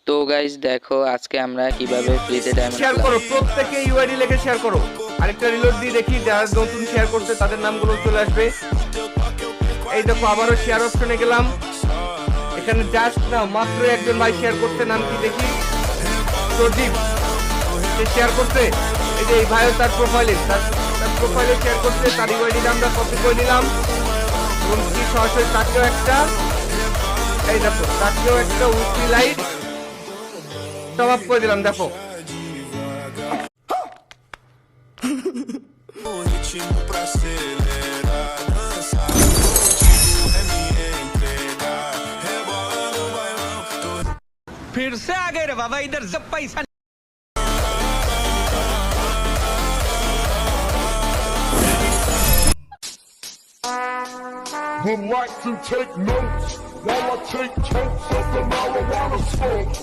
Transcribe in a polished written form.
তো গাইস দেখো আজকে আমরা কিভাবে ফ্রিতে ডায়মন্ড শেয়ার করো, প্রত্যেকে ইউআইডি লিখে শেয়ার করো। আরেকটা রিলোড দিয়ে দেখি যারা নতুন শেয়ার করছে তাদের নামগুলো চলে আসবে। এই দেখো আবারও শেয়ার অপশনে গেলাম, এখানে জাস্ট নাও মাত্র একজন ভাই শেয়ার করতে, নাম কি দেখি, প্রদীপ, সে শেয়ার করতে। এই যে এই ভাইও তার প্রোফাইলে শেয়ার করতে, তার ইউআইডিটা আমরা কপি করে নিলাম এবং কি সরাসরি তাকেও একটা, এই দেখো তাকেও একটা উইকলি লাইট টপ আপ করে দিলাম। দেখো फिर से आ गए रे बाबा, इधर जब पैसा would like to take notes while I take totes of the marijuana smoke.